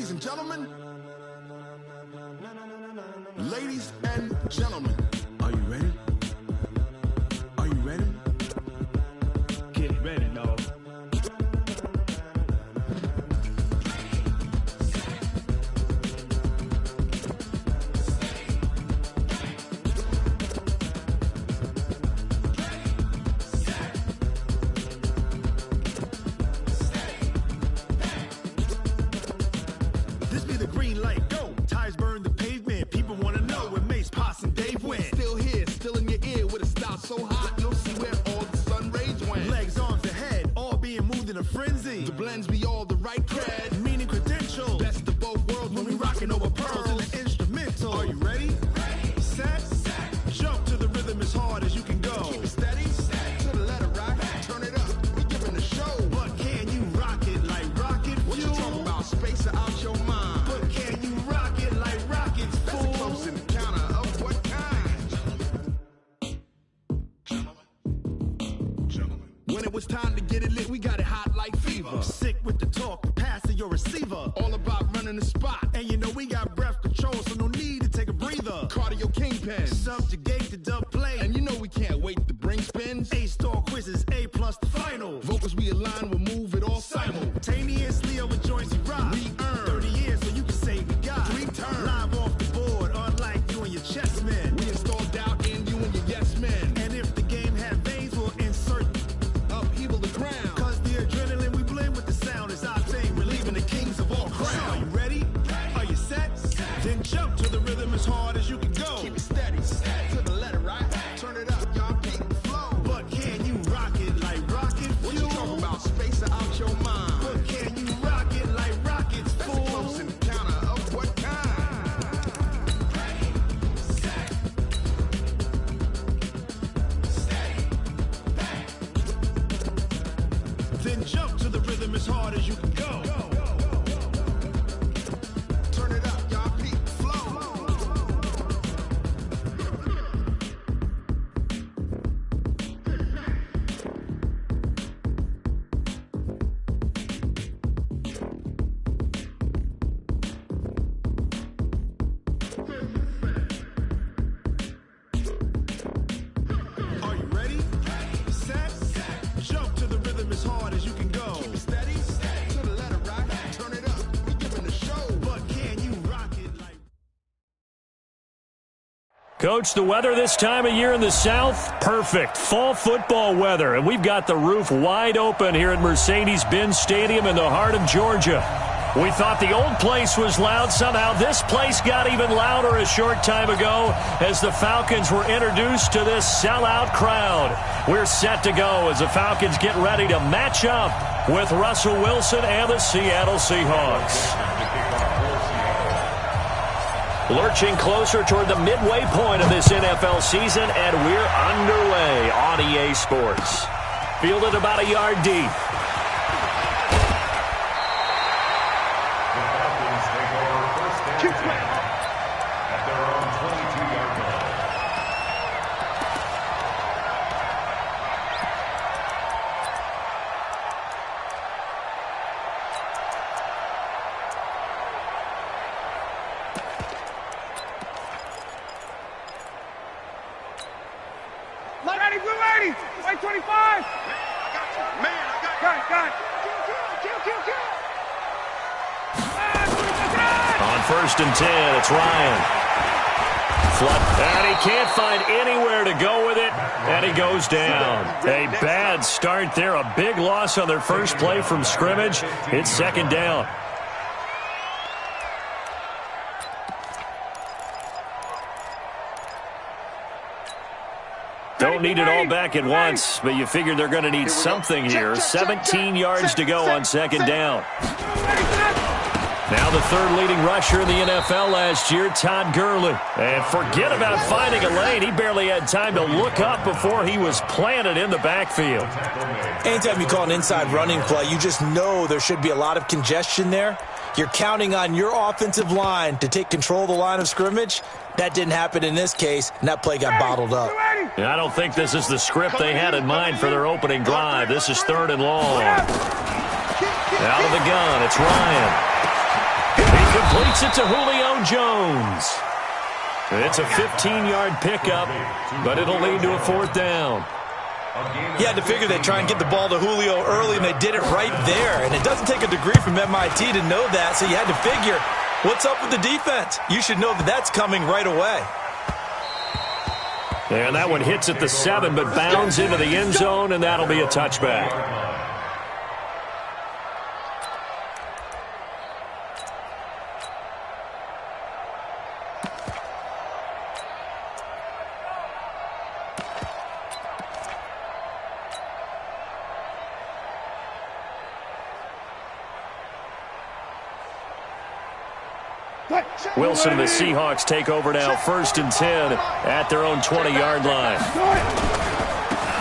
Ladies and gentlemen, are you ready? Are you ready? Get ready, dog. This be the green light, go. Tires burn the pavement. People want to know where Mace, Potts, and Dave went. Still here, still in your ear with a style so hot, you'll see where all the sun rays went. Legs, arms, and head, all being moved in a frenzy. The blends be all the right cred, meaning credentials. Best of both worlds when we rockin' over pearls in the instrumental. Are you ready? Set. Jump to the rhythm as hard as you can go. Keep it steady, to the letter right. Turn it up, we giving a show. But can you rock it like rocket fuel? What you talking about? Space it out your mind. But can you rock it like rockets, fool? That's a close encounter of what kind? When it was time to get it lit, we got it hot like fever. Sick with the talk, passing your receiver. All about running the spot. And you know we got breath control, so no need to take a breather. Cardio kingpin, subjugate the dub play. And you know we can't wait to bring spins. A-star quizzes, A+ the final. Vocals we align, we'll move it all simultaneously over joints we rock. We earn 30 years, so you can say we got 3 turns. Live off the board, unlike you and your chess men. We install doubt in you and your yes men. And if the game had veins, we'll insert upheaval the ground. Cause the adrenaline we blend with the sound is our thing. We're leaving the kings of all crowns. Are you ready? Are you set? Then jump to the rhythm as hard as you can go. Keep it steady, to the letter right. Turn it up, y'all keep the flow. But can you rock it like rocket fuel? What you talking about? Space it out your mind. But can you rock it like rockets, fool? That's a close encounter of what kind? Then jump to the rhythm as hard as you can go. Turn it up, y'all keep the flow. Are you ready? Set. Jump to the rhythm as hard as you can go. Keep it steady, to the letter right. Turn it up, we giving a show. But can you rock it like... Coach, the weather this time of year in the South, perfect. Fall football weather, and we've got the roof wide open here at Mercedes-Benz Stadium in the heart of Georgia. We thought the old place was loud. Somehow this place got even louder a short time ago as the Falcons were introduced to this sellout crowd. We're set to go as the Falcons get ready to match up with Russell Wilson and the Seattle Seahawks. Lurching closer toward the midway point of this NFL season, and we're underway on EA Sports. Fielded about a yard deep. White 25! Got it. On 1st and 10, it's Ryan. And he can't find anywhere to go with it, and he goes down. A bad start there, a big loss on their first play from scrimmage. It's 2nd down. Don't need it all back at once, but you figure they're going to need something here. 17 yards to go on 2nd down. Now the 3rd leading rusher in the NFL last year, Todd Gurley. And forget about finding a lane. He barely had time to look up before he was planted in the backfield. Anytime you call an inside running play, you just know there should be a lot of congestion there. You're counting on your offensive line to take control of the line of scrimmage. That didn't happen in this case, and that play got bottled up. And I don't think this is the script they had in mind for their opening drive. This is 3rd and long. Out of the gun, it's Ryan. He Completes it to Julio Jones. It's a 15-yard pickup, but it'll lead to a fourth down. You had to figure they'd try and get the ball to Julio early, and they did it right there. And it doesn't take a degree from MIT to know that, so you had to figure, what's up with the defense? You should know that that's coming right away. And that one hits at the 7, but bounds into the end zone, and that'll be a touchback. Wilson and the Seahawks take over now, 1st and 10 at their own 20-yard line.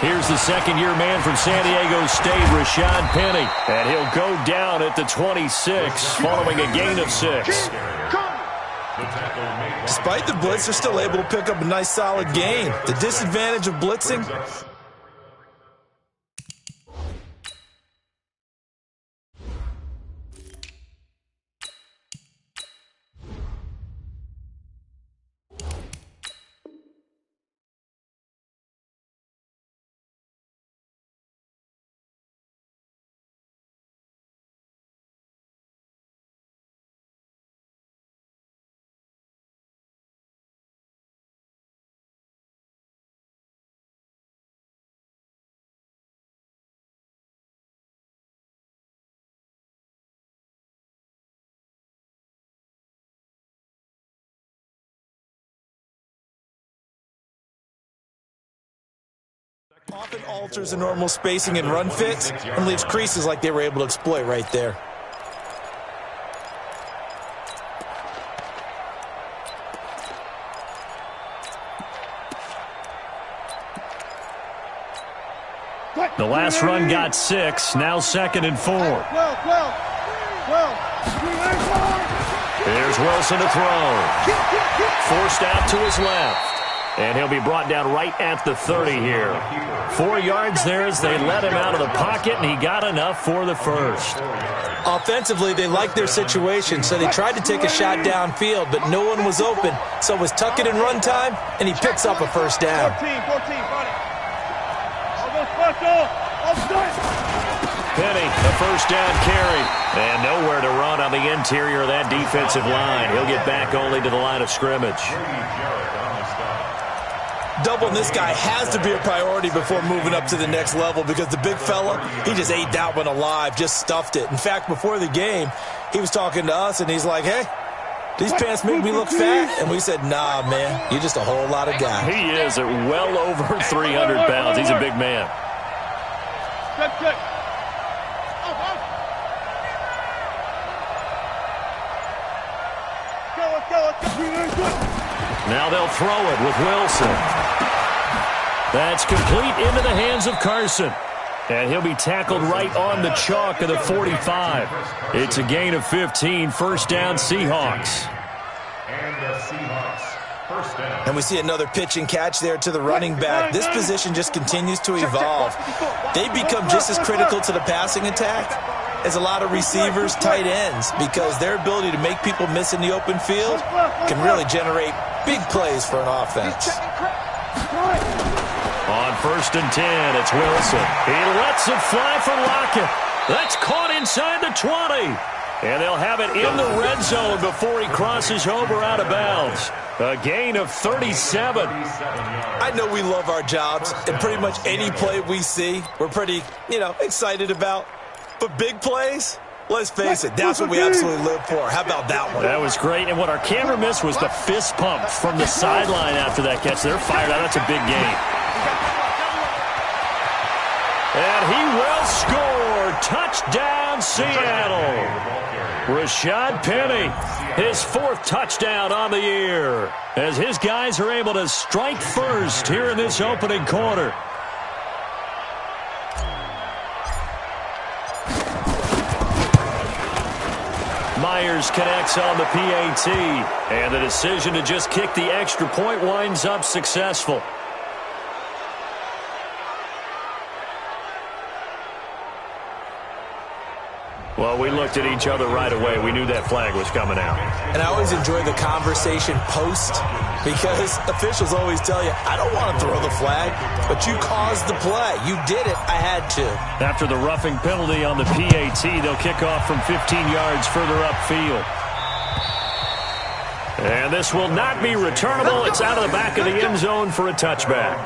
Here's the second-year man from San Diego State, Rashad Penny, and he'll go down at the 26 following a gain of 6. Despite the blitz, they're still able to pick up a nice solid gain. The disadvantage of blitzing, often alters the normal spacing and run fits and leaves creases like they were able to exploit right there. The last run got 6, now 2nd and 4. Here's Wilson to throw. Forced out to his left. And he'll be brought down right at the 30 here. 4 yards there as they let him out of the pocket, and he got enough for the first. Offensively, they liked their situation, so they tried to take a shot downfield, but no one was open. So it was tuck it in run time, and he picks up a first down. 14, Penny, the first down carry. And nowhere to run on the interior of that defensive line. He'll get back only to the line of scrimmage. Doubling this guy has to be a priority before moving up to the next level because the big fella, he just ate that one alive, just stuffed it. In fact, before the game, he was talking to us, and he's like, hey, these pants make me look fat. And we said, nah, man, you're just a whole lot of guy. He is at well over 300 pounds. He's a big man. Check. Now they'll throw it with Wilson. That's complete into the hands of Carson. And he'll be tackled right on the chalk of the 45. It's a gain of 15, first down Seahawks. And the Seahawks, first down. And we see another pitch and catch there to the running back. This position just continues to evolve. They become just as critical to the passing attack as a lot of receivers, tight ends, because their ability to make people miss in the open field can really generate big plays for an offense. On 1st and 10, it's Wilson. He lets it fly for Lockett. That's caught inside the 20. And they'll have it in the red zone before he crosses over out of bounds. A gain of 37. I know we love our jobs, and pretty much any play we see, we're pretty, excited about. But big plays, let's face it, that's what we absolutely live for. How about that one? That was great. And what our camera missed was the fist pump from the sideline after that catch. They're fired out. That's a big gain. And he will score. Touchdown, Seattle. Rashad Penny, his 4th touchdown on the year, as his guys are able to strike first here in this opening quarter. Myers connects on the PAT, and the decision to just kick the extra point winds up successful. Well, we looked at each other right away. We knew that flag was coming out. And I always enjoy the conversation post because officials always tell you, I don't want to throw the flag, but you caused the play. You did it. I had to. After the roughing penalty on the PAT, they'll kick off from 15 yards further upfield. And this will not be returnable. It's out of the back of the end zone for a touchback.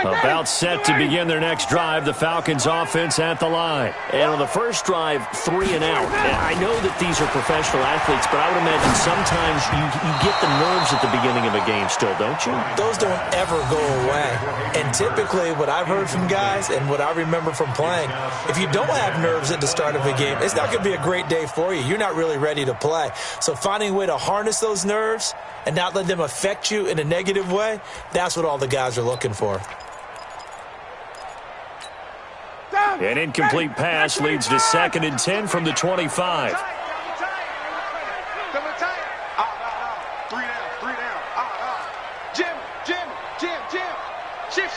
About set to begin their next drive, the Falcons offense at the line. And on the first drive, 3 and out. I know that these are professional athletes, but I would imagine sometimes you get the nerves at the beginning of a game still, don't you? Those don't ever go away. And typically what I've heard from guys and what I remember from playing, if you don't have nerves at the start of a game, it's not going to be a great day for you. You're not really ready to play. So finding a way to harness those nerves and not let them affect you in a negative way, that's what all the guys are looking for. An incomplete pass leads to 2nd and 10 from the 25. Jim. Shift. Check.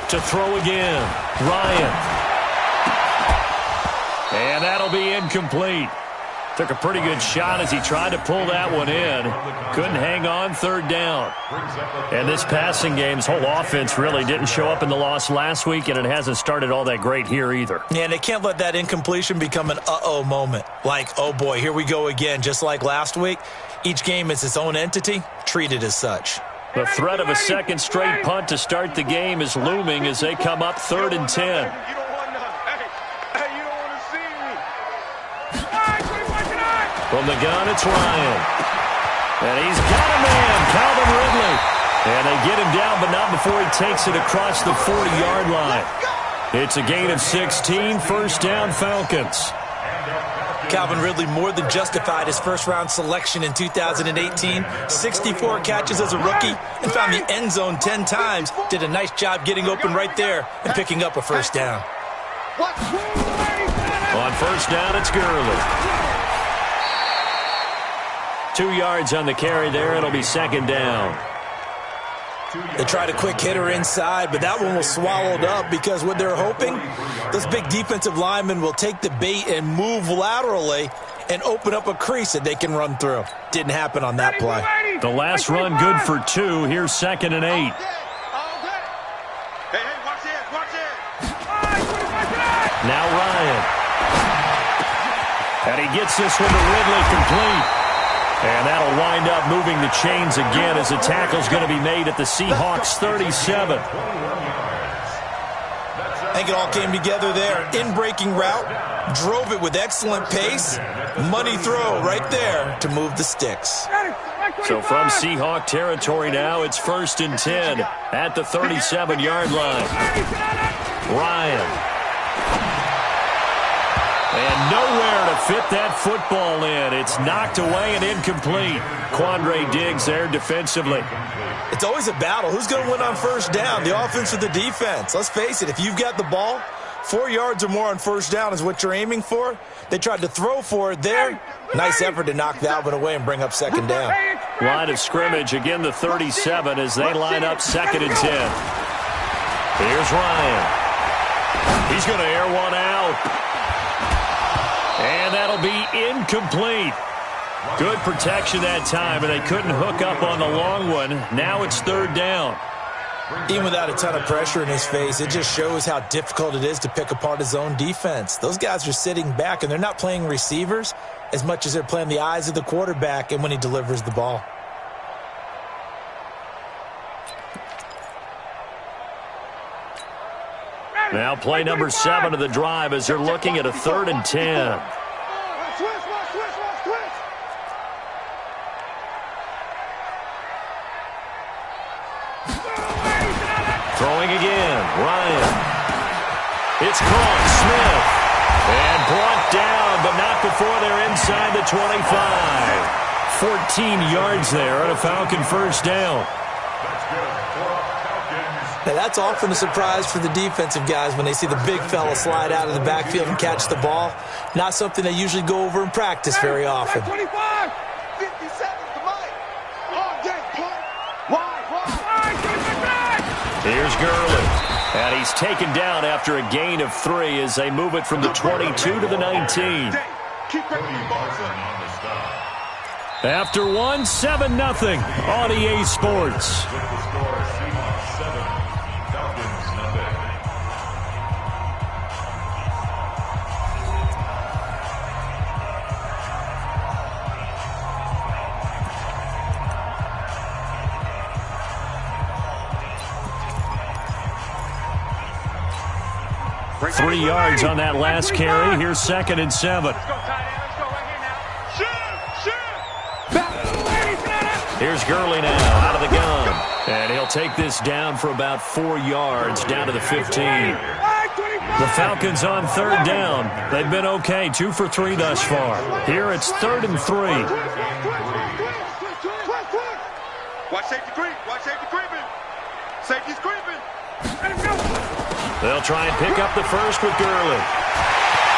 To throw again, Ryan. And that'll be incomplete. Took a pretty good shot as he tried to pull that one in. Couldn't hang on, 3rd down. And this passing game's whole offense really didn't show up in the loss last week, and it hasn't started all that great here either. Yeah, and they can't let that incompletion become an uh-oh moment. Like, oh boy, here we go again, just like last week. Each game is its own entity, treated as such. The threat of a second straight punt to start the game is looming as they come up 3rd and 10. From the gun, it's Ryan. And he's got a man, Calvin Ridley. And they get him down, but not before he takes it across the 40-yard line. It's a gain of 16, 1st down Falcons. Calvin Ridley more than justified his first-round selection in 2018. 64 catches as a rookie and found the end zone 10 times. Did a nice job getting open right there and picking up a 1st down. On 1st down, it's Gurley. 2 yards on the carry there. It'll be 2nd down. They tried a quick hitter inside, but that one was swallowed up because what they're hoping, those big defensive linemen will take the bait and move laterally and open up a crease that they can run through. Didn't happen on that play. The last run good for 2. Here's 2nd and 8. Hey, watch it. Now Ryan. And he gets this one to Ridley complete. And that'll wind up moving the chains again as the tackle's going to be made at the Seahawks 37. I think it all came together there. In-breaking route, drove it with excellent pace. Money throw right there to move the sticks. So from Seahawk territory now, it's 1st and 10 at the 37-yard line. Ryan. And nowhere to fit that football in. It's knocked away and incomplete. Quandre Diggs there defensively. It's always a battle. Who's going to win on 1st down, the offense or the defense? Let's face it, if you've got the ball, 4 yards or more on 1st down is what you're aiming for. They tried to throw for it there. Nice effort to knock that one away and bring up 2nd down. Line of scrimmage, again the 37 as they line up 2nd and 10. Here's Ryan. He's going to air one out. And that'll be incomplete. Good protection that time, and they couldn't hook up on the long one. Now it's 3rd down. Even without a ton of pressure in his face, it just shows how difficult it is to pick apart his own defense. Those guys are sitting back, and they're not playing receivers as much as they're playing the eyes of the quarterback and when he delivers the ball. Now play number 7 of the drive as they're looking at a 3rd and 10. Throwing again, Ryan. It's caught, Smith. And brought down, but not before they're inside the 25. 14 yards there on a Falcon 1st down. That's good for Falcons. Now, that's often a surprise for the defensive guys when they see the big fella slide out of the backfield and catch the ball. Not something they usually go over in practice very often. 25, 50 seconds to Mike. All day, punt. Wide. Here's Gurley. And he's taken down after a gain of 3 as they move it from the 22 to the 19. Keep bringing the ball, son. After 1, 7-0 on EA Sports. With the score, Seahawks 7, Falcons 0. 3 yards on that last carry. Here's 2nd and 7. Let's go, tight end. Let's go right here now. Shoot. Here's Gurley now out of the gun. And he'll take this down for about 4 yards down to the 15. The Falcons on 3rd down. They've been okay, 2 for 3 thus far. Here it's 3rd and 3. Watch safety creep. Watch safety creeping. Safety's creeping. They'll try and pick up the first with Gurley.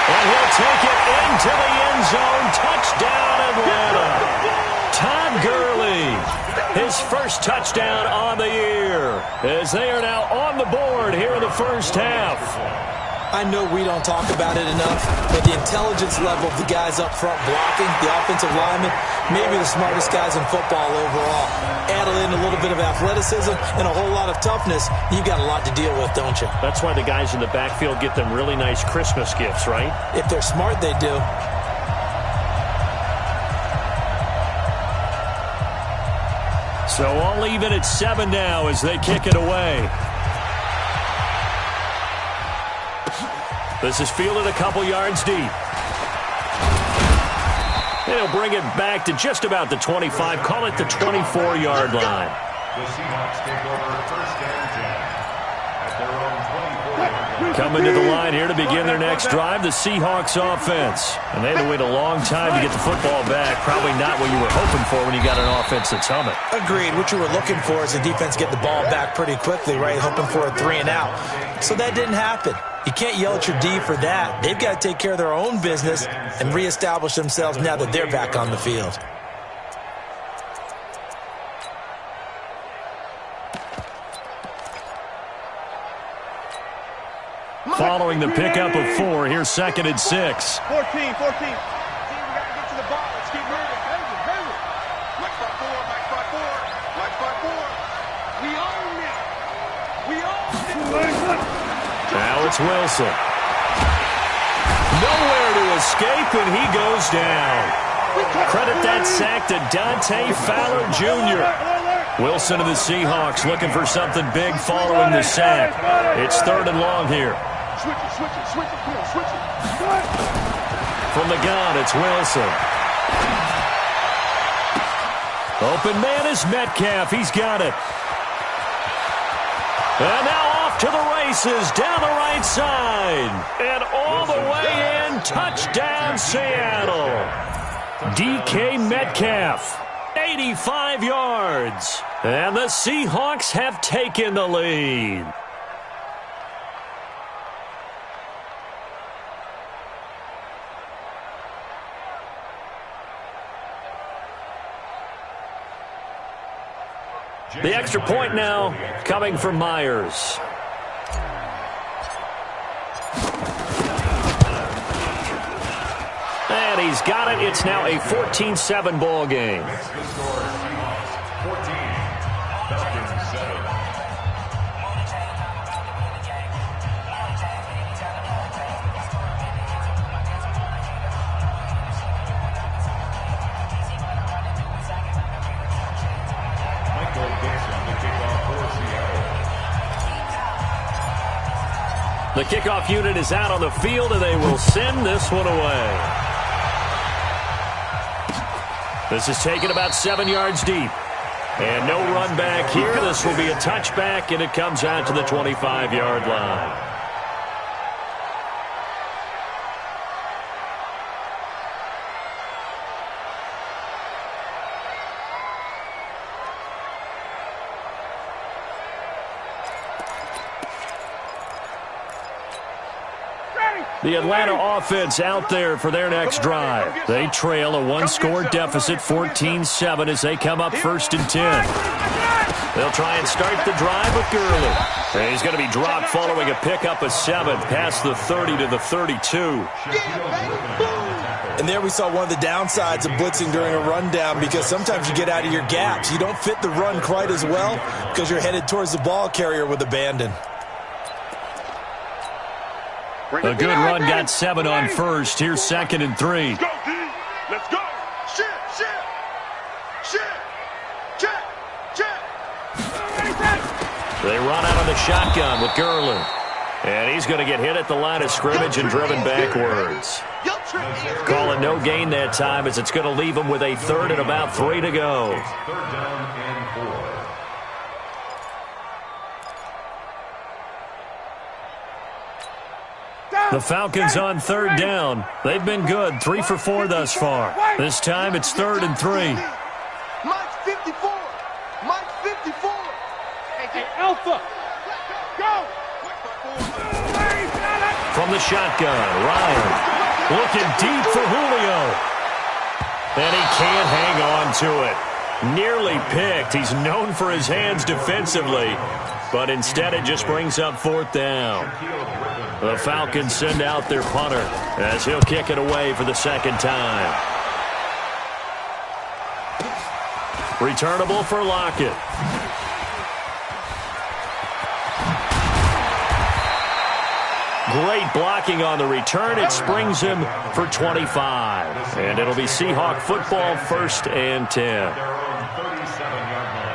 And he'll take it into the end zone. Touchdown, Atlanta. Todd Gurley, his first touchdown on the year, as they are now on the board here in the first half. I know we don't talk about it enough, but the intelligence level of the guys up front blocking, the offensive linemen, maybe the smartest guys in football overall. Add in a little bit of athleticism and a whole lot of toughness, you've got a lot to deal with, don't you? That's why the guys in the backfield get them really nice Christmas gifts, right? If they're smart, they do. So all even at 7 now as they kick it away. This is fielded a couple yards deep. They'll bring it back to just about the 25, call it the 24-yard line. The Seahawks take over 1st and 10 at their own 24-yard line. Coming to the line here to begin their next drive, the Seahawks offense. And they had to wait a long time to get the football back. Probably not what you were hoping for when you got an offense that's humming. Agreed. What you were looking for is the defense get the ball back pretty quickly, right? Hoping for a 3 and out. So that didn't happen. You can't yell at your D for that. They've got to take care of their own business and reestablish themselves now that they're back on the field. Following the pickup of 4, here's 2nd and 6. 14. See, we got to get to the ball. Let's keep moving. Mike spot 4. We own it. Now it's Wilson. Nowhere to escape, and he goes down. Credit that sack to Dante Fowler Jr. Wilson of the Seahawks looking for something big following the sack. It's 3rd and long here. Switch it. Come on, switch it. From the gun, it's Wilson. Open man is Metcalf. He's got it. And now off to the races down the right side. And all the way in. Touchdown, Seattle. DK Metcalf. 85 yards. And the Seahawks have taken the lead. The extra point now coming from Myers. And he's got it. It's now a 14-7 ball game. The score, Seahawks 14, Falcons 7. The kickoff unit is out on the field, and they will send this one away. This is taken about 7 yards deep. And no run back here. This will be a touchback, and it comes out to the 25-yard line. The Atlanta offense out there for their next drive. They trail a one-score deficit, 14-7, as they come up 1st and 10. They'll try and start the drive with Gurley. And he's going to be dropped following a pickup of 7 past the 30 to the 32. And there we saw one of the downsides of blitzing during a rundown, because sometimes you get out of your gaps. You don't fit the run quite as well because you're headed towards the ball carrier with abandon. A good run got 7 on first. Here's 2nd and 3. Let's go, D. Let's go. Shift. Check. They run out of the shotgun with Gurley. And he's going to get hit at the line of scrimmage and driven backwards. Calling no gain that time, as it's going to leave him with a 3rd and about 3 to go. 3rd down and 4. The Falcons on 3rd down. They've been good, 3 for 4 thus far. This time it's 3rd and 3. Mike's 54. Hey, Alpha. Go. From the shotgun, Ryan looking deep for Julio. And he can't hang on to it. Nearly picked. He's known for his hands defensively, but instead it just brings up 4th down. The Falcons send out their punter as he'll kick it away for the 2nd time. Returnable for Lockett. Great blocking on the return. It springs him for 25. And it'll be Seahawk football, 1st and 10. Their own 37-yard line.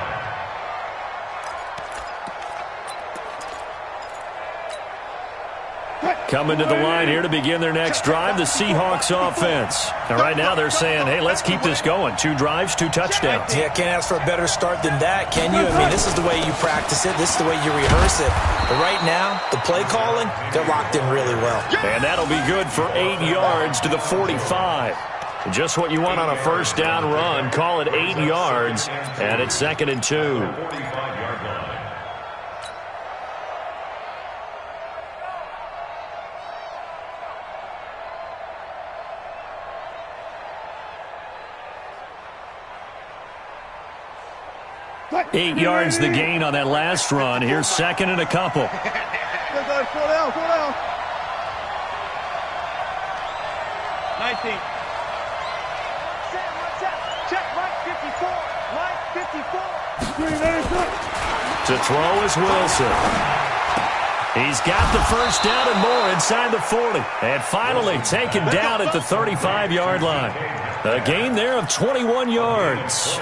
Coming to the line here to begin their next drive, the Seahawks offense. And right now they're saying, hey, let's keep this going. 2 drives, 2 touchdowns. Yeah, can't ask for a better start than that, can you? I mean, this is the way you practice it. This is the way you rehearse it. But right now, the play calling, they're locked in really well. And that'll be good for 8 yards to the 45. Just what you want on a 1st down run. Call it 8 yards, and it's 2nd and 2. 45-yard line. Eight yards the gain on that last run. Here's 2nd and a couple. Slow down. 19. Check, Mike 54. To throw is Wilson. He's got the 1st down and more inside the 40. And finally taken down at the 35-yard line. A gain there of 21 yards.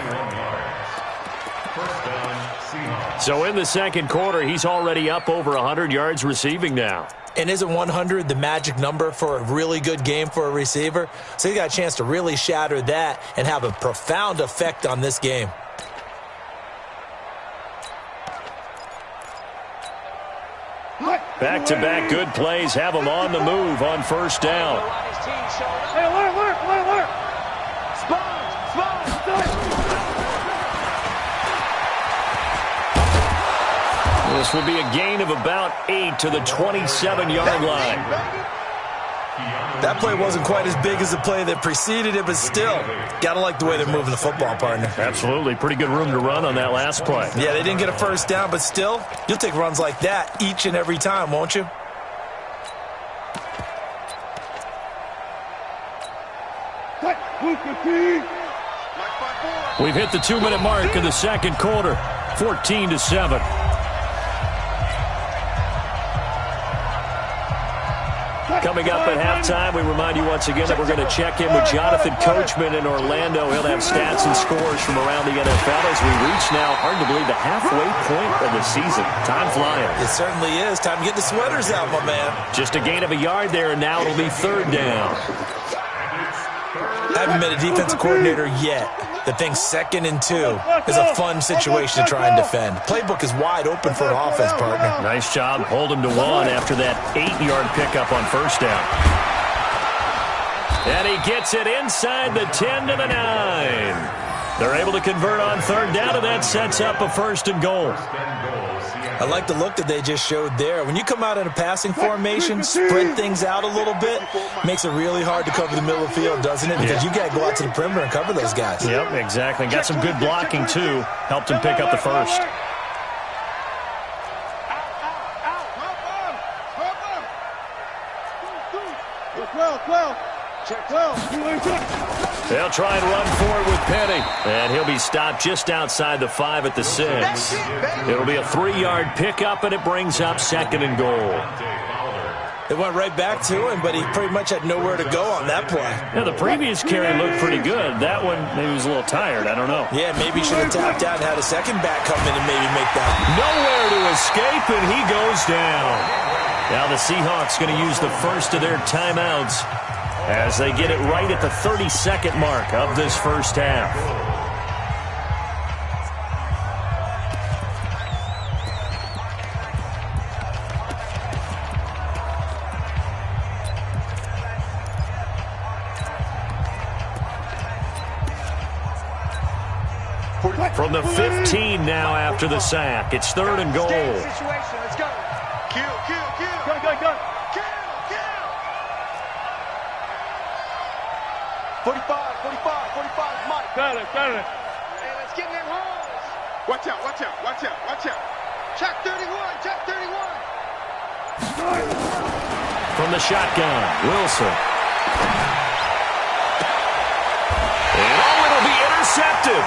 So in the 2nd quarter, he's already up over 100 yards receiving now. And isn't 100 the magic number for a really good game for a receiver? So he got a chance to really shatter that and have a profound effect on this game. Back-to-back good plays have him on the move on 1st down. Hey, alert. This will be a gain of about 8 to the 27-yard line. That play wasn't quite as big as the play that preceded it, but still, gotta like the way they're moving the football, partner. Absolutely. Pretty good room to run on that last play. Yeah, they didn't get a 1st down, but still, you'll take runs like that each and every time, won't you? We've hit the 2-minute mark in the 2nd quarter, 14-7. Coming up at halftime, we remind you once again that we're going to check in with Jonathan Coachman in Orlando. He'll have stats and scores from around the NFL as we reach now, hard to believe, the halfway point of the season. Time flying. It certainly is. Time to get the sweaters out, my man. Just a gain of a yard there, and now it'll be 3rd down. I haven't been a defensive coordinator yet that thinks 2nd and 2 is a fun situation to try and defend. Playbook is wide open for an offense, partner. Nice job. Hold him to 1 after that 8-yard pickup on 1st down. And he gets it inside the 10 to the 9. They're able to convert on 3rd down, and that sets up a 1st and goal. 1st and goal, Seattle. I like the look that they just showed there. When you come out in a passing formation, spread things out a little bit, makes it really hard to cover the middle of the field, doesn't it? Because you got to go out to the perimeter and cover those guys. Yep, exactly. Got some good blocking, too. Helped him pick up the first. They'll try and run for it with Penny. And he'll be stopped just outside the 5 at the 6. It'll be a 3-yard pickup, and it brings up 2nd and goal. It went right back to him, but he pretty much had nowhere to go on that play. Yeah, the previous carry looked pretty good. That one, maybe he was a little tired. I don't know. Yeah, maybe he should have tapped out and had a second back come in and maybe make that. Nowhere to escape, and he goes down. Now the Seahawks going to use the first of their timeouts as they get it right at the 30-second mark of this first half. From the 15 now after the sack. It's 3rd and goal. Let's go. Kill. Go. Kill. 45, Mike. Got it. Hey, let's get in them holes. Watch out. Check 31. From the shotgun, Wilson. And it'll be intercepted.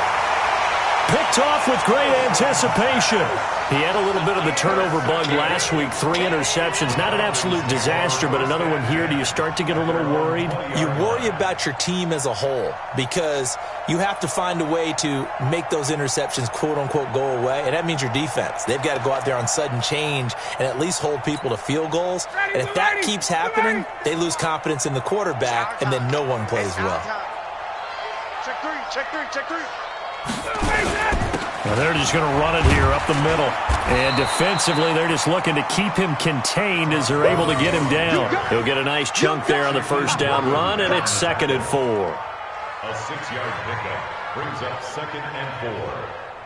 Picked off with great anticipation. He had a little bit of the turnover bug last week. 3 interceptions. Not an absolute disaster, but another one here. Do you start to get a little worried? You worry about your team as a whole because you have to find a way to make those interceptions, quote-unquote, go away, and that means your defense. They've got to go out there on sudden change and at least hold people to field goals. And if that keeps happening, they lose confidence in the quarterback, and then no one plays well. Check three. Well, they're just going to run it here up the middle. And defensively, they're just looking to keep him contained as they're able to get him down. He'll get a nice chunk there on the first down run, and it's 2nd and 4. A 6-yard pickup brings up 2nd and 4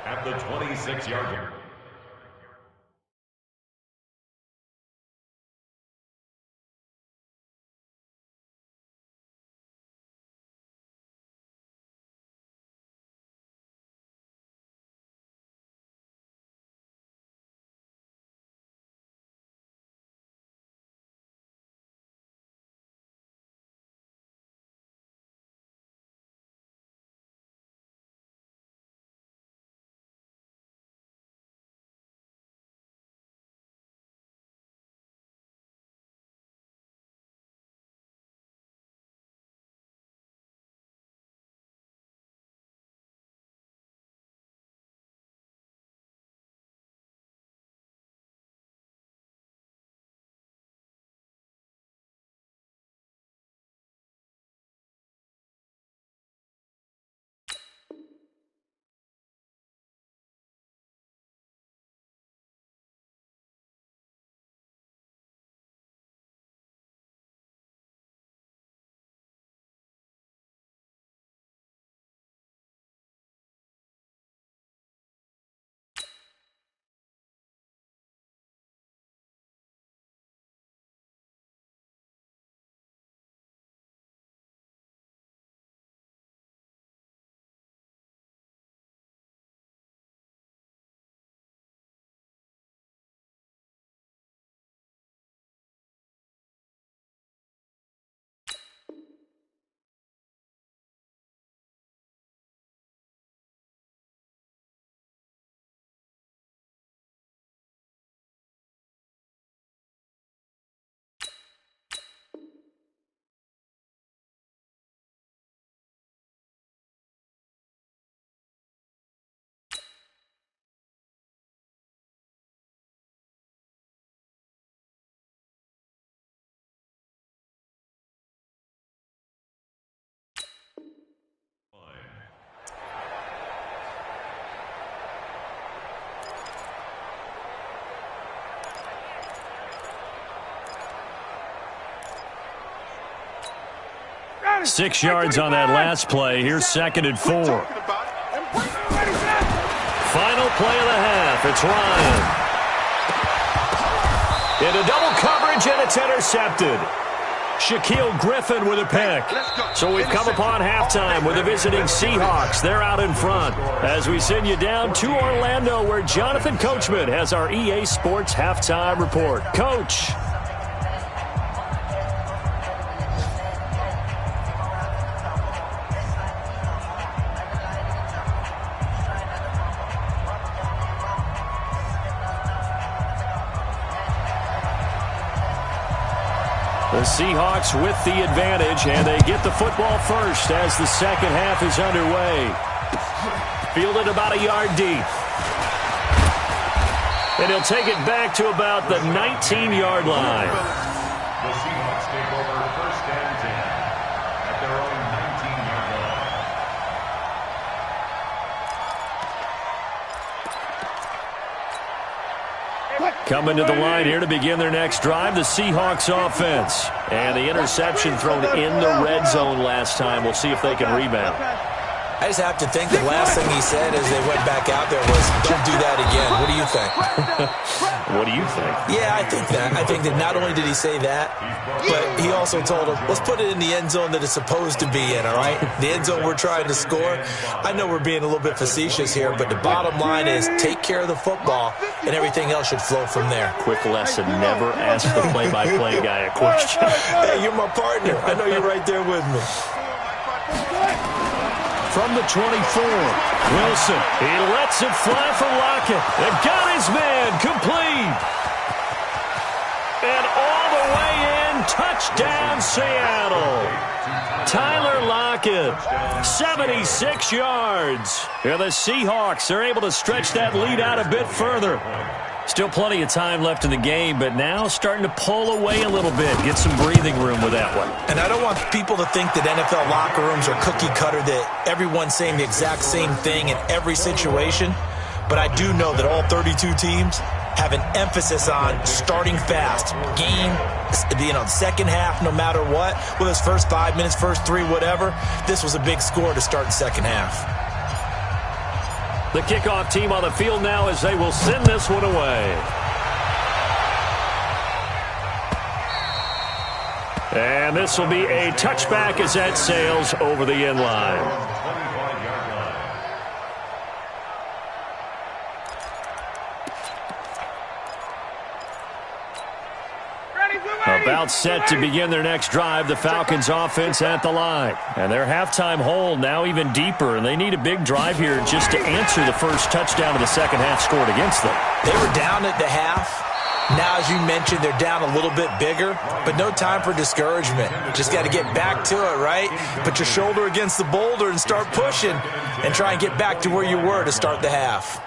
at the 26-yard line. it. 6 yards on that last play. Here's 2nd and 4. Final Final play of the half. It's Ryan. Into double coverage, and it's intercepted. Shaquille Griffin with a pick. So we've come upon halftime with the visiting Seahawks. They're out in front as we send you down to Orlando, where Jonathan Coachman has our EA Sports halftime report. Coach. The Seahawks with the advantage, and they get the football first as the second half is underway. Fielded about a yard deep. And he'll take it back to about the 19-yard line. The Seahawks take over first and 10 at their own 19-yard line. Coming to the line here to begin their next drive, the Seahawks offense. And the interception thrown in the red zone last time. We'll see if they can rebound. I just have to think the last thing he said as they went back out there was, don't do that again. What do you think? What do you think? Yeah, I think that. I think that not only did he say that, but he also told him, let's put it in the end zone that it's supposed to be in, all right? The end zone we're trying to score. I know we're being a little bit facetious here, but the bottom line is take care of the football, and everything else should flow from there. Quick lesson, never ask the play-by-play guy a question. Hey, you're my partner. I know you're right there with me. From the 24, Wilson. He lets it fly for Lockett. They've got his man complete. And all the way in, touchdown Seattle. Tyler Lockett, 76 yards. And the Seahawks are able to stretch that lead out a bit further. Still plenty of time left in the game, but now starting to pull away a little bit. Get some breathing room with that one. And I don't want people to think that NFL locker rooms are cookie cutter, that everyone's saying the exact same thing in every situation. But I do know that all 32 teams have an emphasis on starting fast. Game, second half, no matter what. Whether it's first 5 minutes, first 3, whatever. This was a big score to start the second half. The kickoff team on the field now as they will send this one away. And this will be a touchback as that sails over the end line. About set to begin their next drive, the Falcons offense at the line. And their halftime hole now even deeper, and they need a big drive here just to answer the first touchdown of the second half scored against them. They were down at the half. Now, as you mentioned, they're down a little bit bigger, but no time for discouragement. Just got to get back to it, right? Put your shoulder against the boulder and start pushing and try and get back to where you were to start the half.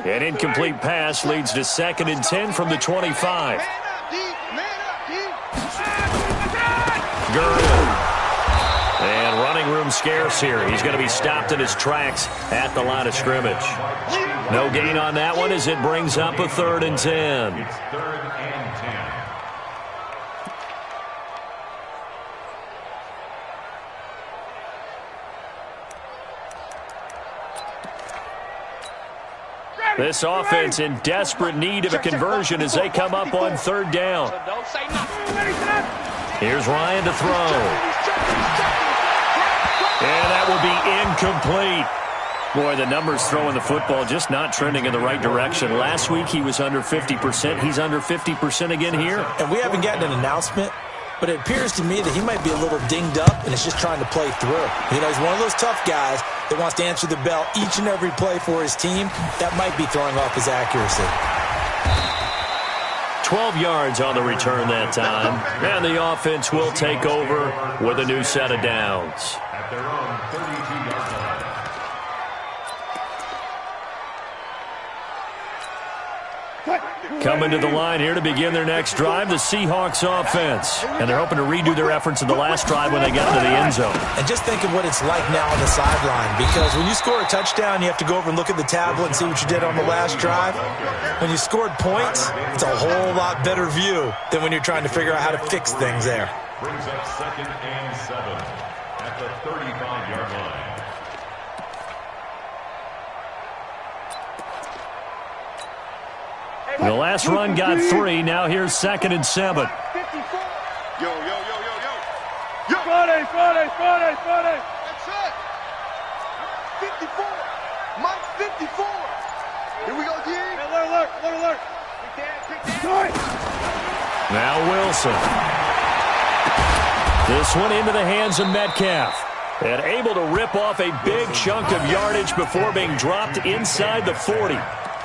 An incomplete pass leads to 2nd and 10 from the 25. Gurley. And running room scarce here. He's going to be stopped in his tracks at the line of scrimmage. No gain on that one as it brings up a 3rd and 10. It's 3rd and 10. This offense in desperate need of a conversion as they come up on 3rd down. Here's Ryan to throw. And that will be incomplete. Boy, the numbers throwing the football just not trending in the right direction. Last week he was under 50%. He's under 50% again here. And we haven't gotten an announcement, but it appears to me that he might be a little dinged up and is just trying to play through. You know, he's one of those tough guys that wants to answer the bell each and every play for his team. That might be throwing off his accuracy. 12 yards on the return that time. And the offense will take over with a new set of downs. At their own 32-yard line. Coming to the line here to begin their next drive, the Seahawks offense. And they're hoping to redo their efforts in the last drive when they got to the end zone. And just think of what it's like now on the sideline, because when you score a touchdown, you have to go over and look at the tablet and see what you did on the last drive. When you scored points, it's a whole lot better view than when you're trying to figure out how to fix things there. Brings up 2nd and 7 at the 35-yard line. The last run got 3. Now here's 2nd and 7. Yo. Friday. That's it. 54. Mike 54. Here we go, D. Alert. Now Wilson. This one into the hands of Metcalf. And able to rip off a big chunk of yardage before being dropped inside the 40.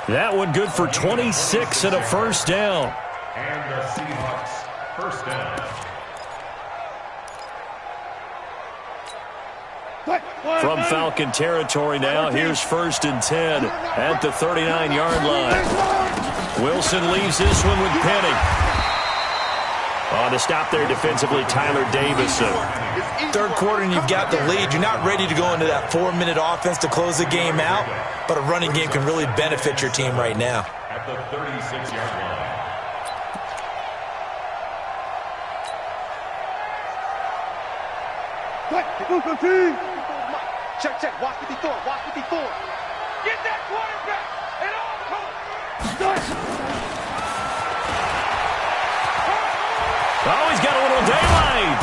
That one good for 26 and a first down. And the Seahawks first down. From Falcon territory now, here's 1st and 10 at the 39-yard line. Wilson leaves this one with Penny. To stop there defensively, Tyler Davison. Third quarter and you've got the lead. You're not ready to go into that 4-minute offense to close the game out, but a running game can really benefit your team right now. At the 36-yard line. Check. Watch it before. Get that quarterback. And He's got a little daylight.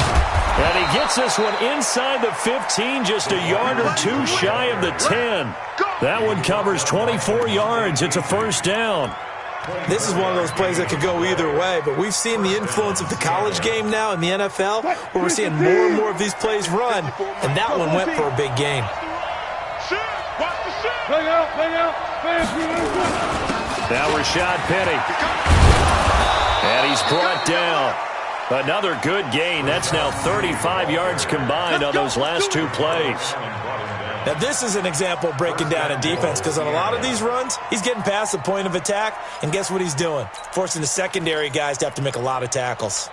And he gets this one inside the 15, just a yard or 2 shy of the 10. That one covers 24 yards. It's a first down. This is one of those plays that could go either way, but we've seen the influence of the college game now in the NFL, where we're seeing more and more of these plays run, and that one went for a big gain. Now Rashad Penny. And he's brought down. Another good gain. That's now 35 yards combined on those last 2 plays. Now, this is an example of breaking down a defense, because on a lot of these runs, he's getting past the point of attack, and guess what he's doing? Forcing the secondary guys to have to make a lot of tackles.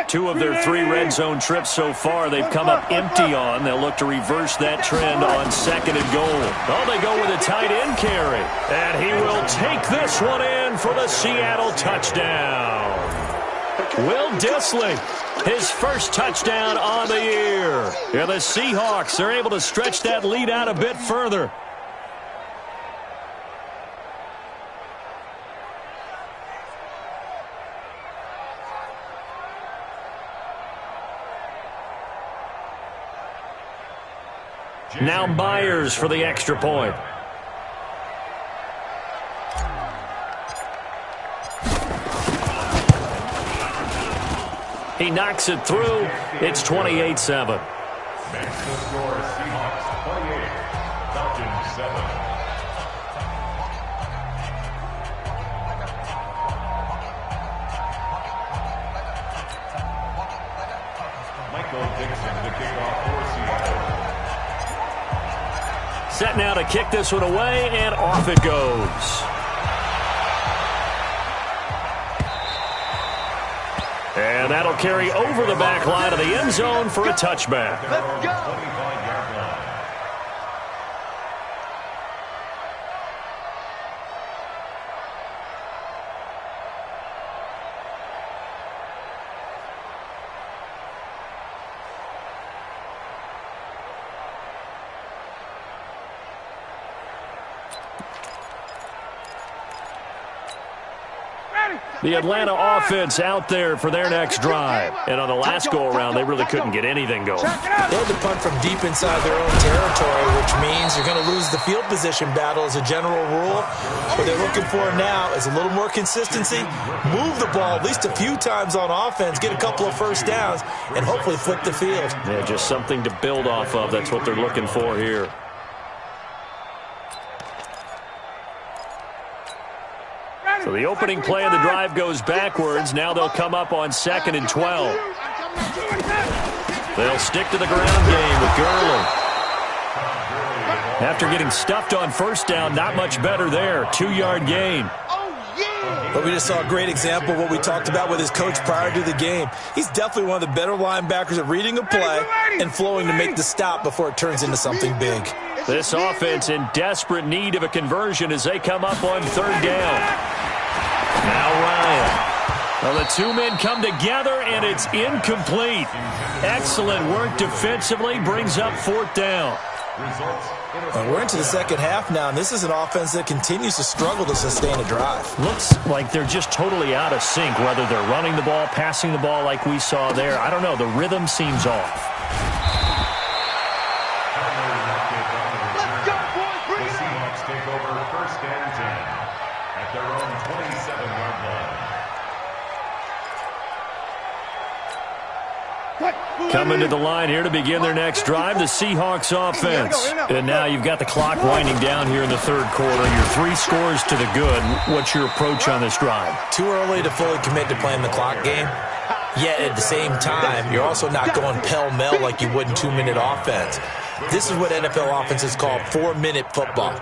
2 of their 3 red zone trips so far, they've come up empty on. They'll look to reverse that trend on 2nd and goal. Oh, they go with a tight end carry. And he will take this one in for the Seattle touchdown. Will Dissly, his first touchdown on the year. And the Seahawks are able to stretch that lead out a bit further. Now Myers for the extra point. He knocks it through. It's 28-7. Next to score, Seahawks 28, Falcons 7. Michael Dixon to kick off for Seattle. Set now to kick this one away, and off it goes. And that'll carry over the back line of the end zone for a touchback. Let's go. 25-yard line. The Atlanta offense out there for their next drive. And on the last go-around, they really couldn't get anything going. They had to punt from deep inside their own territory, which means you're going to lose the field position battle as a general rule. What they're looking for now is a little more consistency, move the ball at least a few times on offense, get a couple of first downs, and hopefully flip the field. Yeah, just something to build off of. That's what they're looking for here. So the opening play of the drive goes backwards. Now they'll come up on 2nd and 12. They'll stick to the ground game with Gurley. After getting stuffed on first down, not much better there. 2-yard gain. But we just saw a great example of what we talked about with his coach prior to the game. He's definitely one of the better linebackers at reading a play and flowing to make the stop before it turns into something big. This offense in desperate need of a conversion as they come up on 3rd down. Now Ryan. Well, the 2 men come together, and it's incomplete. Excellent work defensively, brings up 4th down. And we're into the second half now, and this is an offense that continues to struggle to sustain a drive. Looks like they're just totally out of sync, whether they're running the ball, passing the ball like we saw there. I don't know. The rhythm seems off. Let's go, boys. Bring it on. Seahawks take over first and 10 at their own 27-yard line. Coming to the line here to begin their next drive, the Seahawks offense. And now you've got the clock winding down here in the third quarter. Your 3 scores to the good. What's your approach on this drive? Too early to fully commit to playing the clock game. Yet at the same time, you're also not going pell-mell like you would in 2-minute offense. This is what NFL offenses call 4-minute football.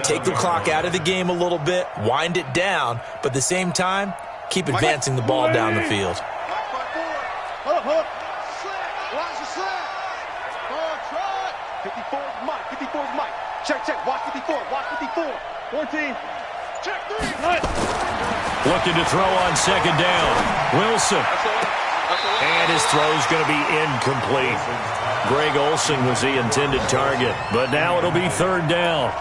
Take the clock out of the game a little bit, wind it down, but at the same time, keep advancing the ball down the field. Hold up. Watch the slap. 54 is Mike. 54 is Mike. Check. Watch 54. 14. Check 3. Looking to throw on second down. Wilson. And his throw's going to be incomplete. Greg Olsen was the intended target, but now it'll be third down.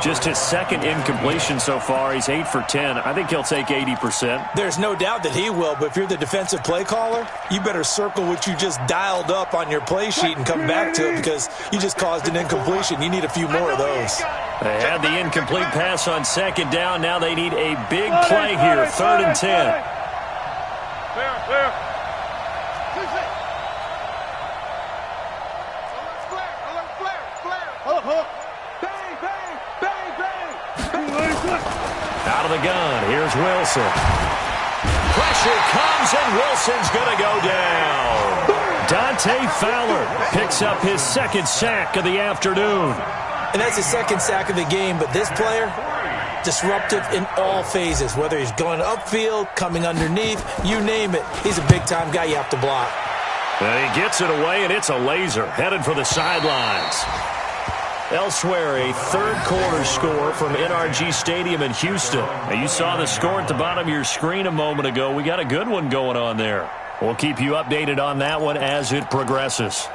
Just his second incompletion so far. He's 8 for 10. I think he'll take 80%. There's no doubt that he will, but if you're the defensive play caller, you better circle what you just dialed up on your play sheet and come back to it because you just caused an incompletion. You need a few more of those. They had the incomplete pass on second down. Now they need a big play here. Third and 10. Clear. Alert flare. Out of the gun, here's Wilson. Pressure comes, and Wilson's going to go down. Dante Fowler picks up his second sack of the afternoon. And that's his second sack of the game, but this player, disruptive in all phases, whether he's going upfield, coming underneath, you name it. He's a big-time guy you have to block. And he gets it away, and it's a laser, headed for the sidelines. Elsewhere, a third-quarter score from NRG Stadium in Houston. Now, you saw the score at the bottom of your screen a moment ago. We got a good one going on there. We'll keep you updated on that one as it progresses.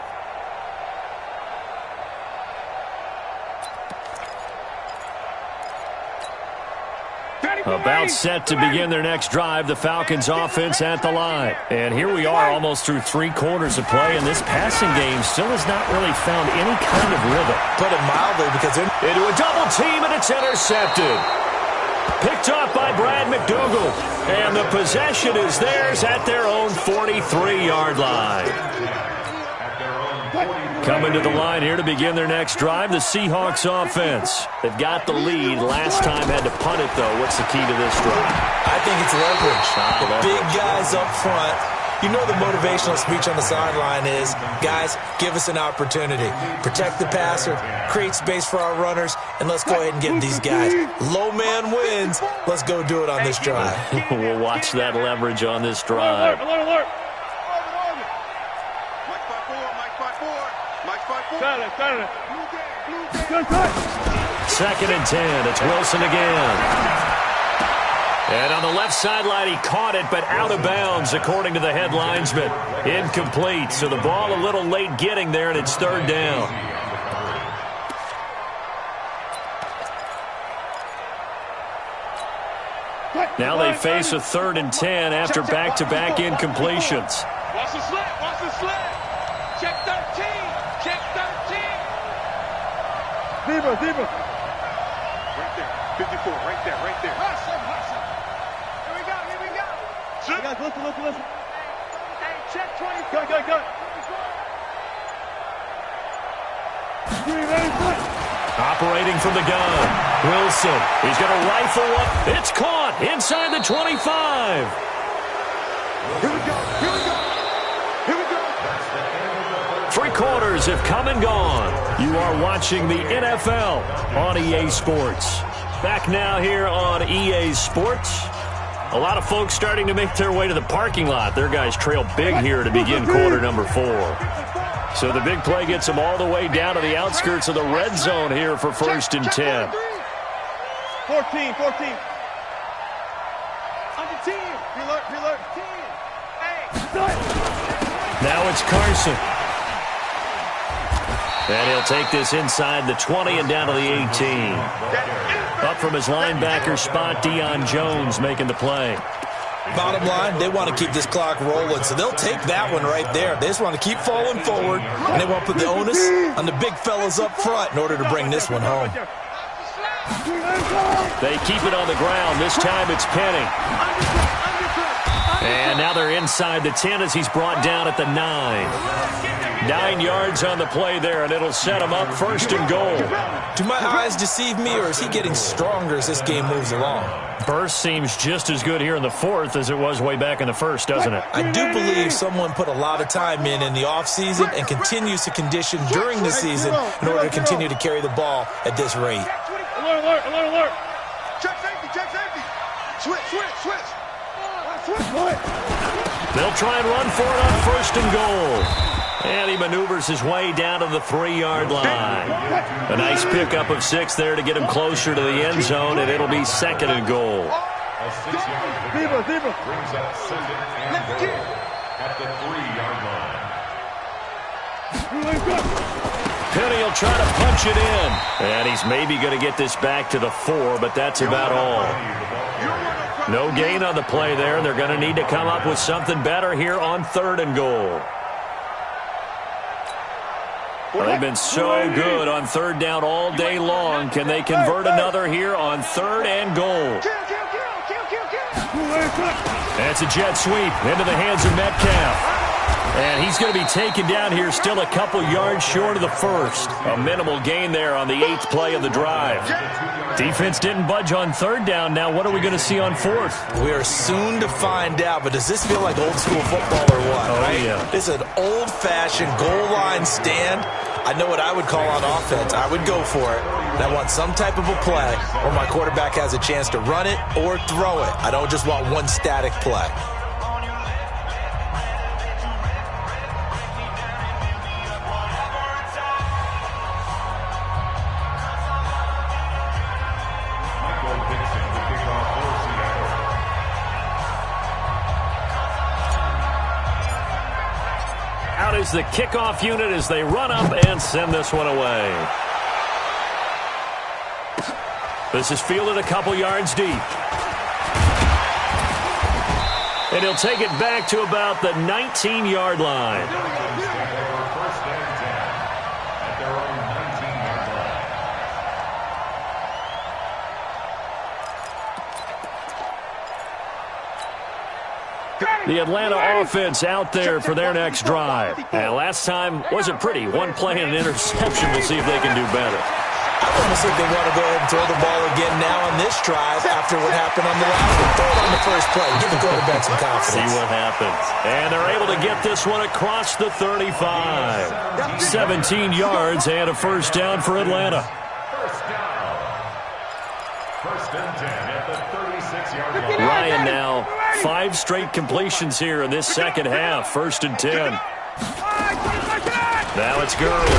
About set to begin their next drive, the Falcons offense at the line. And here we are almost through 3 quarters of play, and this passing game still has not really found any kind of rhythm. Put it mildly, because they're into a double team, and it's intercepted. Picked off by Brad McDougal, and the possession is theirs at their own 43-yard line. Coming to the line here to begin their next drive, the Seahawks offense. They've got the lead. Last time had to punt it, though. What's the key to this drive? I think it's leverage. The big guys up front. You know the motivational speech on the sideline is, guys, give us an opportunity. Protect the passer, create space for our runners, and let's go ahead and get these guys. Low man wins. Let's go do it on this drive. We'll watch that leverage on this drive. Alert. Second and 10. It's Wilson again. And on the left sideline, he caught it, but out of bounds, according to the head linesman. Incomplete. So the ball a little late getting there, and it's third down. Now they face a 3rd and 10 after back-to-back incompletions. Watch the slip. Check 13. Diva. Right there. 54. Right there. Hustle. Here we go. You guys, listen. Hey, check 20. Go. Operating from the gun. Wilson. He's going to rifle up. It's caught inside the 25. Here we go. 3 quarters have come and gone. You are watching the NFL on EA Sports. Back now here on EA Sports. A lot of folks starting to make their way to the parking lot. Their guys trail big here to begin quarter number 4. So the big play gets them all the way down to the outskirts of the red zone here for 1st and 10. 14. Under team. Prealert. Hey. Now it's Carson. And he'll take this inside the 20 and down to the 18. Up from his linebacker spot, Deion Jones making the play. Bottom line, they want to keep this clock rolling, so they'll take that one right there. They just want to keep falling forward, and they want to put the onus on the big fellas up front in order to bring this one home. They keep it on the ground. This time it's Penny. And now they're inside the 10 as he's brought down at the 9. 9 yards on the play there, and it'll set him up first and goal. Do my eyes deceive me, or is he getting stronger as this game moves along? Burst seems just as good here in the fourth as it was way back in the first, doesn't it? I do believe someone put a lot of time in the offseason and continues to condition during the season in order to continue to carry the ball at this rate. Alert, alert, alert, alert. Check safety, check safety. Switch, switch, switch. They'll try and run for it on first and goal. And he maneuvers his way down to the 3-yard line. A nice pickup of 6 there to get him closer to the end zone, and it'll be second and goal. A 6-yard pickup brings up second and goal at the 3-yard line. Penny will try to punch it in. And he's maybe going to get this back to the 4, but that's about all. No gain on the play there. They're going to need to come up with something better here on third and goal. Well, they've been so good on third down all day long. Can they convert another here on third and goal? That's a jet sweep into the hands of Metcalf. And he's going to be taken down here still a couple yards short of the first. A minimal gain there on the 8th play of the drive. Defense didn't budge on third down. Now what are we going to see on fourth? We are soon to find out, but does this feel like old school football or what? Oh, right? Yeah. It's an old-fashioned goal line stand. I know what I would call on offense. I would go for it. And I want some type of a play where my quarterback has a chance to run it or throw it. I don't just want one static play. Out is the kickoff unit as they run up and send this one away. This is fielded a couple yards deep. And he'll take it back to about the 19-yard line. The Atlanta offense out there for their next drive. And last time wasn't pretty. One play and an interception. We'll see if they can do better. I want to see if they want to go ahead and throw the ball again now on this drive after what happened on the last one. Throw it on the first play. Give the quarterback some confidence. See what happens. And they're able to get this one across the 35. 17 yards and a first down for Atlanta. First and 10 at the 36-yard line. Ryan now 5 straight completions here in this second half. First and 10. Now it's Gurley.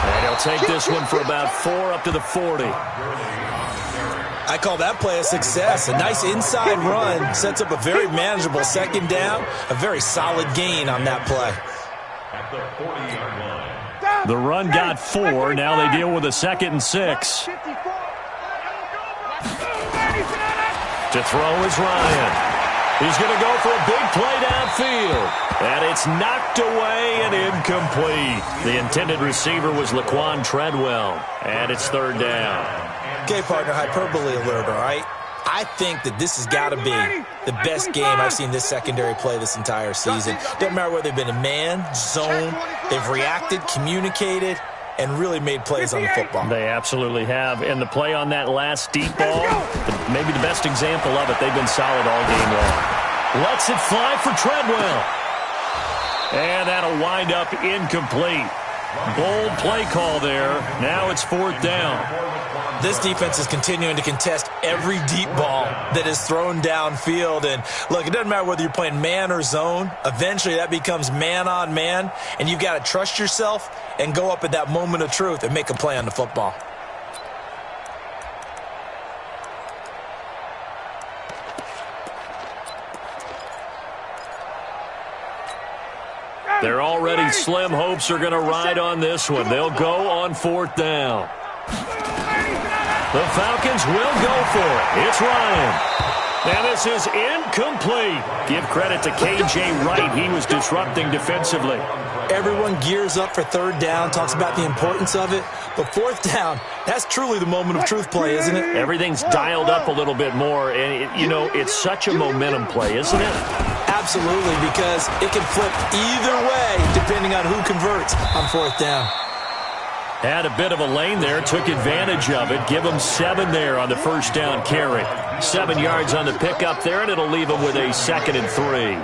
And he'll take this one for about 4 up to the 40. I call that play a success. A nice inside run sets up a very manageable second down. A very solid gain on that play. At the 40-yard line. The run got 4. Now they deal with a 2nd and 6. To throw is Ryan. He's going to go for a big play downfield. And it's knocked away and incomplete. The intended receiver was Laquan Treadwell. And it's third down. Okay, partner, hyperbole alert, all right? I think that this has got to be the best game I've seen this secondary play this entire season. Doesn't matter whether they've been in man, zone, they've reacted, communicated, and really made plays on the football. They absolutely have. And the play on that last deep ball, maybe the best example of it, they've been solid all game long. Lets it fly for Treadwell. And that'll wind up incomplete. Bold play call there. Now it's 4th down. This defense is continuing to contest every deep ball that is thrown downfield. And look, it doesn't matter whether you're playing man or zone. Eventually that becomes man on man. And you've got to trust yourself and go up at that moment of truth and make a play on the football. Their already slim hopes are going to ride on this one. They'll go on 4th down. The Falcons will go for it. It's Ryan. And this is incomplete. Give credit to K.J. Wright. He was disrupting defensively. Everyone gears up for 3rd down, talks about the importance of it. But 4th down, that's truly the moment of truth play, isn't it? Everything's dialed up a little bit more. And, it's such a momentum play, isn't it? Absolutely, because it can flip either way depending on who converts on 4th down. Had a bit of a lane there, took advantage of it. Give them 7 there on the 1st down carry. 7 yards on the pickup there, and it'll leave them with a 2nd and 3.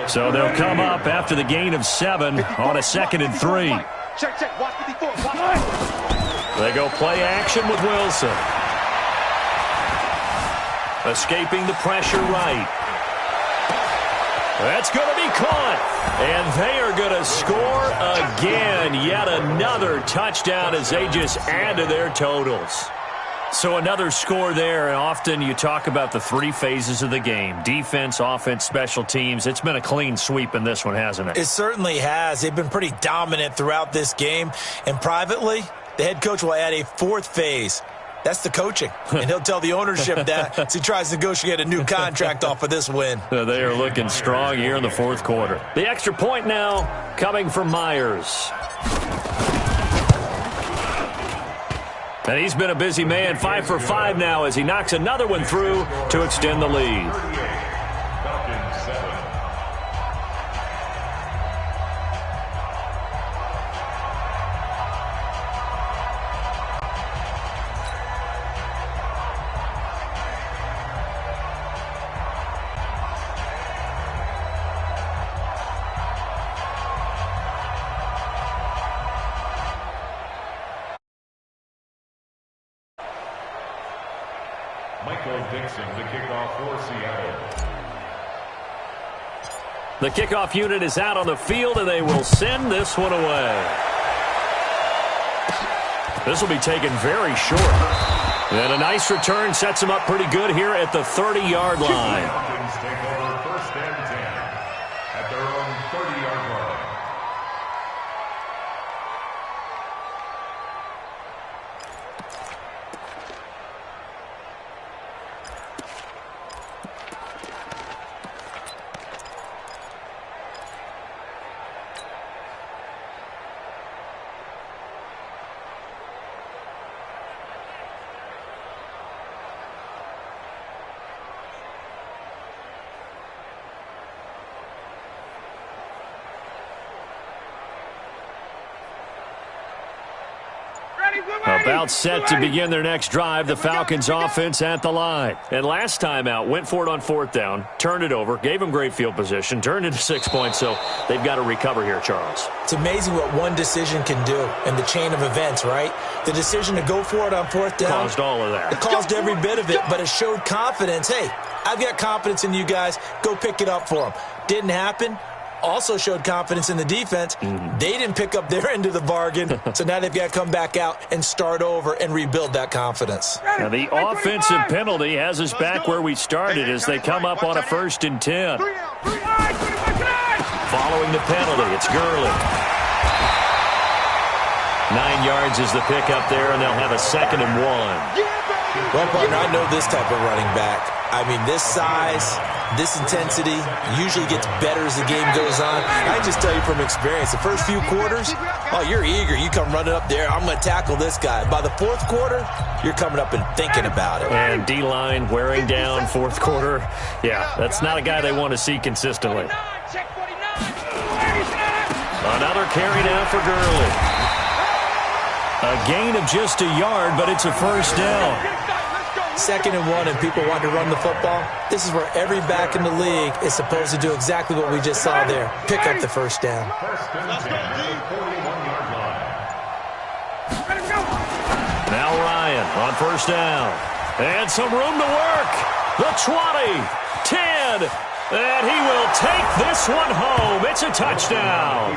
So they'll come up after the gain of 7 on a 2nd and 3. They go play action with Wilson. Escaping the pressure right. That's going to be caught. And they are going to score again. Yet another touchdown as they just add to their totals. So another score there, and often you talk about the 3 phases of the game. Defense, offense, special teams. It's been a clean sweep in this one, hasn't it? It certainly has. They've been pretty dominant throughout this game. And privately, the head coach will add a 4th phase. That's the coaching. And he'll tell the ownership that as he tries to negotiate a new contract off of this win. They are looking strong here in the 4th quarter. The extra point now coming from Myers. And he's been a busy man, 5 for 5 now as he knocks another one through to extend the lead. The kickoff unit is out on the field, and they will send this one away. This will be taken very short. And a nice return sets them up pretty good here at the 30-yard line. Falcons take over 1st and 10 at their own 30-yard line. About set to begin their next drive, the Falcons offense at the line. And last time out, went for it on 4th down, turned it over, gave them great field position, turned into 6 points, so they've got to recover here, Charles. It's amazing what one decision can do in the chain of events, right? The decision to go for it on 4th down. Caused all of that. It caused every bit of it, but it showed confidence. Hey, I've got confidence in you guys. Go pick it up for them. Didn't happen. Also showed confidence in the defense. They didn't pick up their end of the bargain, so now they've got to come back out and start over and rebuild that confidence. Now the offensive penalty has us back where we started as they come up on a 1st and 10. Following the penalty, it's Gurley. 9 yards is the pickup there, and they'll have a 2nd and 1. Well, partner, I know this type of running back. I mean, this size, this intensity usually gets better as the game goes on. I can just tell you from experience, the first few quarters, oh, you're eager. You come running up there, I'm going to tackle this guy. By the 4th quarter, you're coming up and thinking about it. And D-line wearing down 4th quarter. Yeah, that's not a guy they want to see consistently. Another carry now for Gurley. A gain of just a yard, but it's a 1st down. 2nd and 1 and people want to run the football. This is where every back in the league is supposed to do exactly what we just saw there. Pick up the 1st down. Now Ryan on 1st down. And some room to work. The 20, 10, And he will take this one home. It's a touchdown.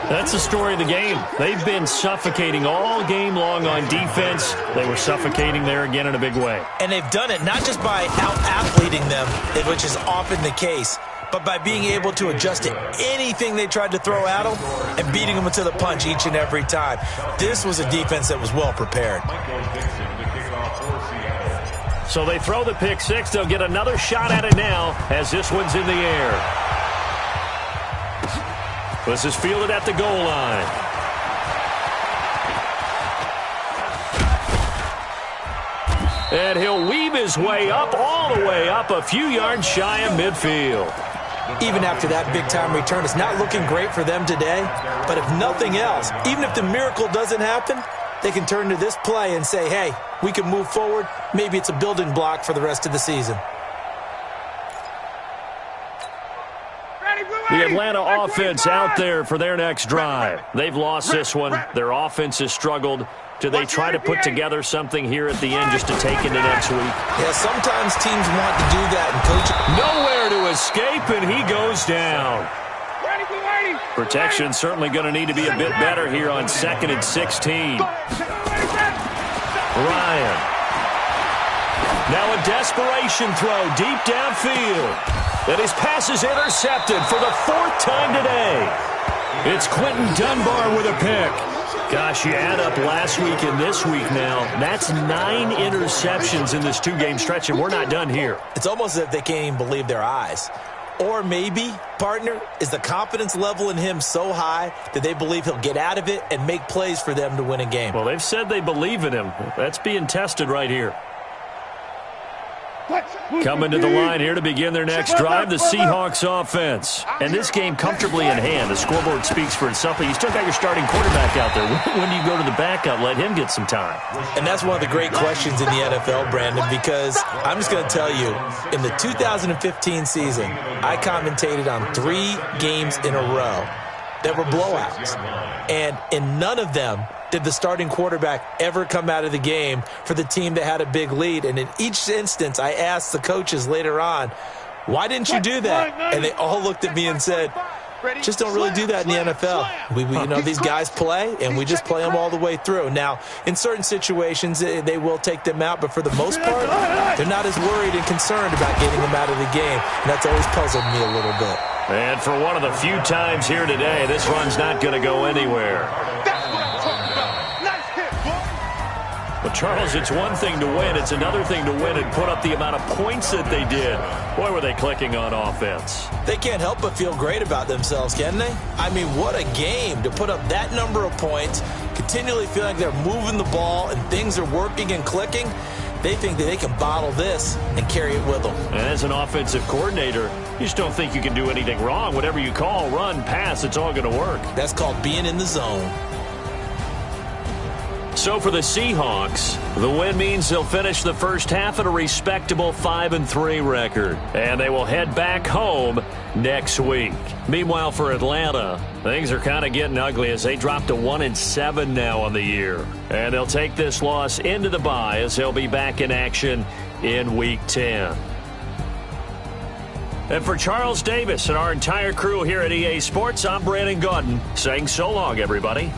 That's the story of the game. They've been suffocating all game long on defense. They were suffocating there again in a big way. And they've done it not just by out-athleting them, which is often the case, but by being able to adjust to anything they tried to throw at them and beating them to the punch each and every time. This was a defense that was well prepared. So they throw the pick six. They'll get another shot at it now as this one's in the air. This is fielded at the goal line. And he'll weave his way up, all the way up, a few yards shy of midfield. Even after that big-time return, it's not looking great for them today. But if nothing else, even if the miracle doesn't happen, they can turn to this play and say, hey, we can move forward. Maybe it's a building block for the rest of the season. The Atlanta offense out there for their next drive. They've lost this one. Their offense has struggled. Do they try to put together something here at the end just to take into next week? Yeah, sometimes teams want to do that, and coach. Nowhere to escape, and he goes down. Protection certainly going to need to be a bit better here on 2nd and 16. Ryan. Now a desperation throw deep downfield. And his pass is intercepted for the 4th time today. It's Quentin Dunbar with a pick. Gosh, you add up last week and this week now. That's 9 interceptions in this 2-game stretch, and we're not done here. It's almost as if they can't even believe their eyes. Or maybe, partner, is the confidence level in him so high that they believe he'll get out of it and make plays for them to win a game. Well, they've said they believe in him. That's being tested right here. Coming to the line here to begin their next drive, the Seahawks offense. And this game comfortably in hand. The scoreboard speaks for itself, but you still got your starting quarterback out there. When do you go to the backup, let him get some time? And that's one of the great questions in the NFL, Brandon, because I'm just going to tell you, in the 2015 season, I commentated on 3 games in a row that were blowouts. And in none of them did the starting quarterback ever come out of the game for the team that had a big lead. And in each instance, I asked the coaches later on, why didn't you do that? And they all looked at me and said, just don't really do that in the NFL. You know, these guys play, and we just play them all the way through. Now, in certain situations, they will take them out, but for the most part, they're not as worried and concerned about getting them out of the game. And that's always puzzled me a little bit. And for one of the few times here today, this run's not going to go anywhere. But, Charles, it's one thing to win. It's another thing to win and put up the amount of points that they did. Boy, were they clicking on offense. They can't help but feel great about themselves, can they? I mean, what a game to put up that number of points, continually feel like they're moving the ball and things are working and clicking. They think that they can bottle this and carry it with them. And as an offensive coordinator, you just don't think you can do anything wrong. Whatever you call, run, pass, it's all going to work. That's called being in the zone. So for the Seahawks, the win means they'll finish the first half at a respectable 5-3 record. And they will head back home next week. Meanwhile, for Atlanta, things are kind of getting ugly as they drop to 1-7 now on the year. And they'll take this loss into the bye as they'll be back in action in Week 10. And for Charles Davis and our entire crew here at EA Sports, I'm Brandon Gaudin saying so long, everybody.